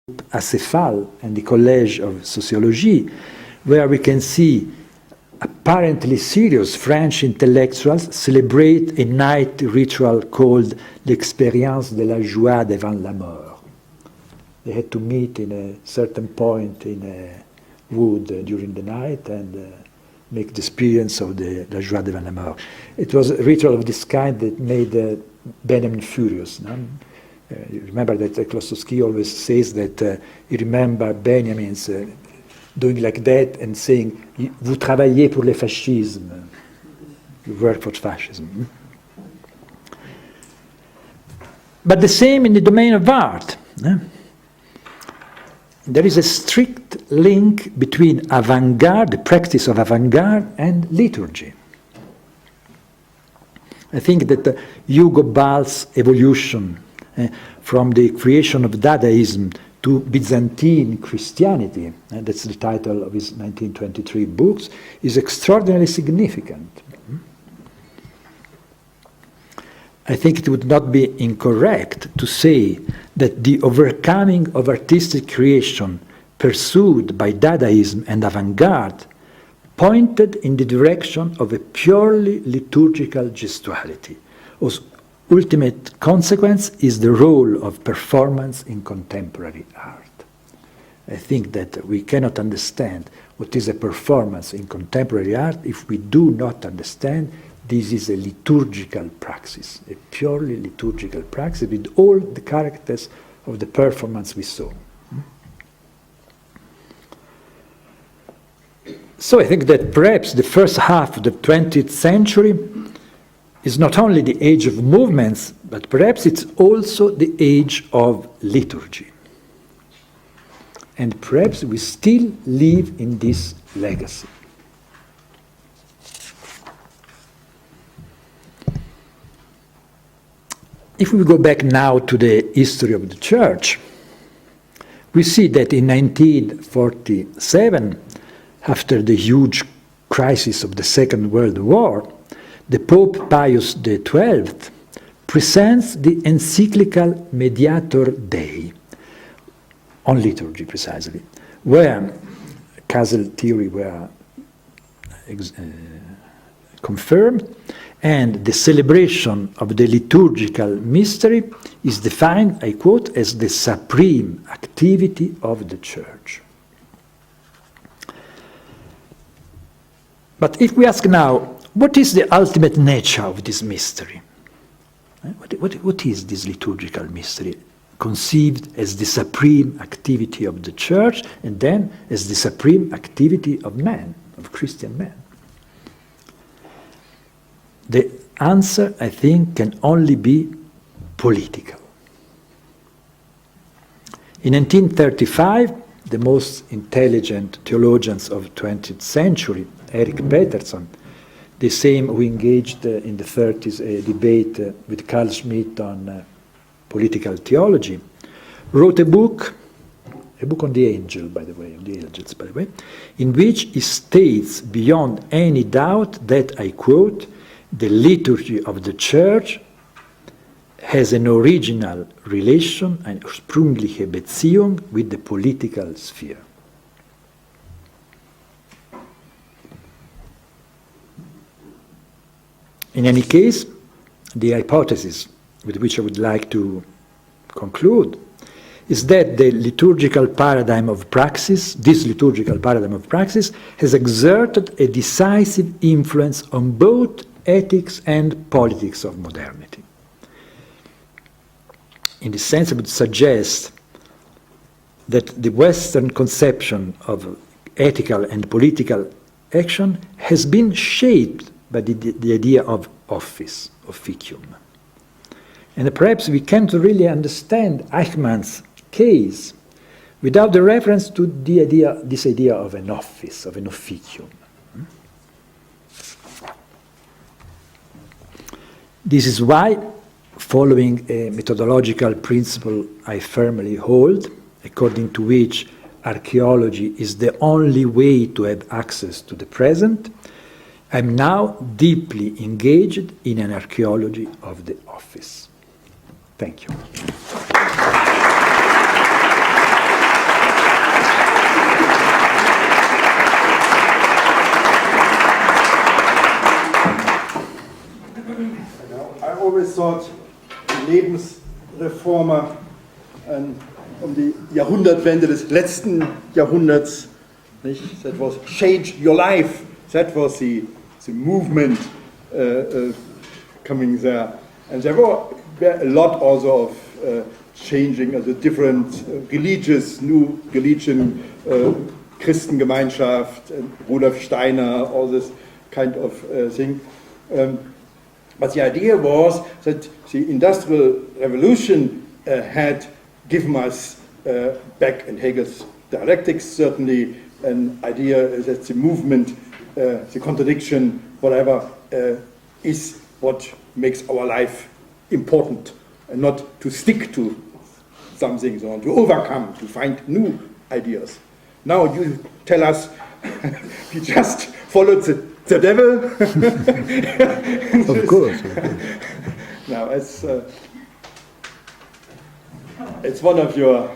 Acéphale and the Collège of Sociologie, where we can see apparently serious French intellectuals celebrate a night ritual called l'expérience de la joie devant la mort. They had to meet in a certain point in a wood during the night and make the experience of the la joie devant la mort. It was a ritual of this kind that made Benjamin furious. No? You remember that Klossowski always says that he remembered Benjamin's doing like that and saying, "Vous travaillez pour le fascisme." You work for fascism. But the same in the domain of art. There is a strict link between avant-garde, the practice of avant-garde, and liturgy. I think that Hugo Ball's evolution from the creation of Dadaism to Byzantine Christianity, and that's the title of his 1923 books, is extraordinarily significant. I think it would not be incorrect to say that the overcoming of artistic creation pursued by Dadaism and avant-garde pointed in the direction of a purely liturgical gestuality, whose ultimate consequence is the role of performance in contemporary art. I think that we cannot understand what is a performance in contemporary art if we do not understand this is a liturgical praxis, a purely liturgical praxis with all the characters of the performance we saw. So I think that perhaps the first half of the 20th century is not only the age of movements, but perhaps it's also the age of liturgy. And perhaps we still live in this legacy. If we go back now to the history of the Church, we see that in 1947, after the huge crisis of the Second World War, the Pope Pius XII presents the encyclical Mediator Dei, on liturgy precisely, where causal theory were confirmed, and the celebration of the liturgical mystery is defined, I quote, as the supreme activity of the Church. But if we ask now, what is the ultimate nature of this mystery? What is this liturgical mystery? Conceived as the supreme activity of the Church and then as the supreme activity of man, of Christian man. The answer, I think, can only be political. In 1935, the most intelligent theologians of the 20th century, Erik Peterson, the same who engaged in the 30s a debate with Carl Schmitt on political theology, wrote a book on the angel, by the way, on the angels, by the way, in which he states beyond any doubt that, I quote, "The liturgy of the Church has an original relation, eine ursprüngliche Beziehung, with the political sphere." In any case, the hypothesis with which I would like to conclude is that the liturgical paradigm of praxis, this liturgical paradigm of praxis, has exerted a decisive influence on both ethics and politics of modernity. In this sense, I would suggest that the Western conception of ethical and political action has been shaped by the idea of office, officium. And perhaps we can't really understand Eichmann's case without the reference to this idea of an office, of an officium. This is why, following a methodological principle I firmly hold, according to which archaeology is the only way to have access to the present, I'm now deeply engaged in an archaeology of the office. Thank you. I always thought Lebensreformer die Jahrhundertwende des letzten Jahrhunderts, nicht? That was change your life. That was the movement coming there. And there were a lot also of changing the different religious, new religion, Christengemeinschaft, Rudolf Steiner, all this kind of thing. But the idea was that the Industrial Revolution had given us, back in Hegel's dialectics, certainly an idea that the movement, the contradiction, whatever, is what makes our life important, and not to stick to something, so to overcome, to find new ideas. Now you tell us we just followed the devil. Of course. Now it's one of your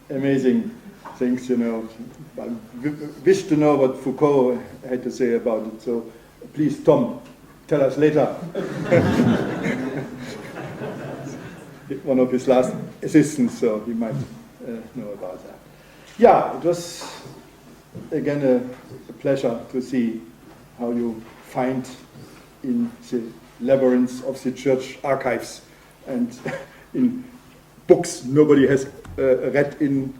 amazing things, you know. I wish to know what Foucault had to say about it. So please, Tom, tell us later. One of his last assistants, so he might know about that. Yeah, it was again a pleasure to see how you find in the labyrinths of the church archives and in books nobody has read in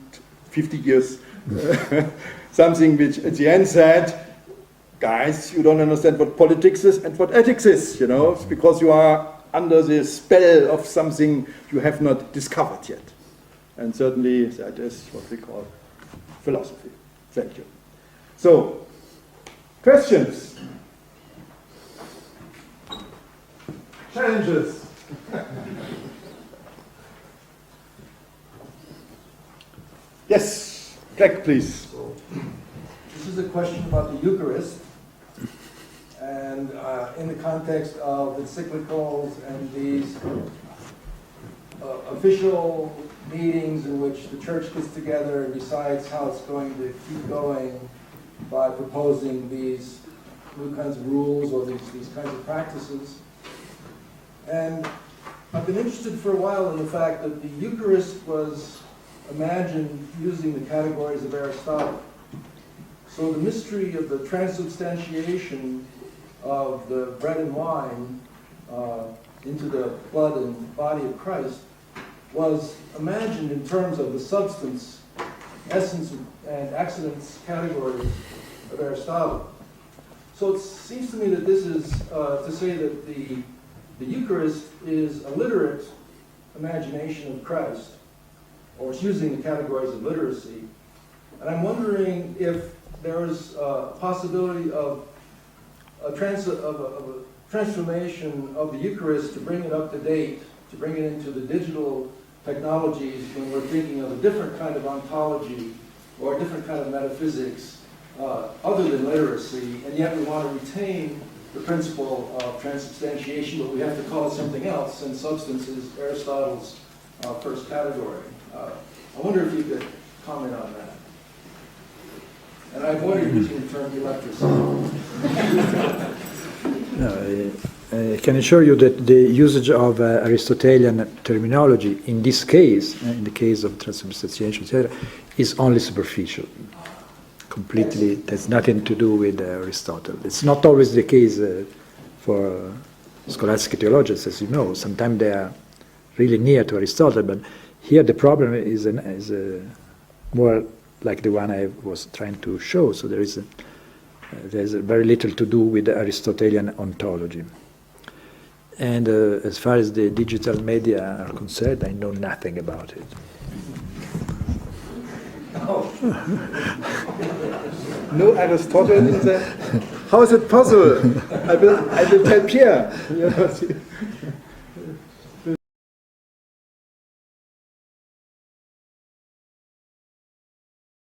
50 years, something which at the end said, guys, you don't understand what politics is and what ethics is, you know, it's because you are under the spell of something you have not discovered yet. And certainly that is what we call philosophy. Thank you. So, questions? Challenges? Yes, Greg, please. So, this is a question about the Eucharist, and in the context of encyclicals and these official meetings in which the church gets together and decides how it's going to keep going by proposing these new kinds of rules or these kinds of practices. And I've been interested for a while in the fact that the Eucharist was imagined using the categories of Aristotle. So the mystery of the transubstantiation of the bread and wine into the blood and body of Christ was imagined in terms of the substance, essence, and accidents categories of Aristotle. So it seems to me that this is to say that the Eucharist is a literate imagination of Christ, or it's using the categories of literacy. And I'm wondering if there is a possibility of a transformation of the Eucharist to bring it up to date, to bring it into the digital technologies when we're thinking of a different kind of ontology or a different kind of metaphysics other than literacy, and yet we want to retain the principle of transubstantiation, but we have to call it something else, and substance is Aristotle's first category. I wonder if you could comment on that. And I avoided using the term electricity. No, I can assure you that the usage of Aristotelian terminology in this case, in the case of transubstantiation, etc., is only superficial. Completely, it has nothing to do with Aristotle. It's not always the case for scholastic theologians, as you know. Sometimes they are really near to Aristotle, but here the problem is more like the one I was trying to show. So there's very little to do with the Aristotelian ontology. And as far as the digital media are concerned, I know nothing about it. No Aristotle in there? How is it possible? I will tell Pierre.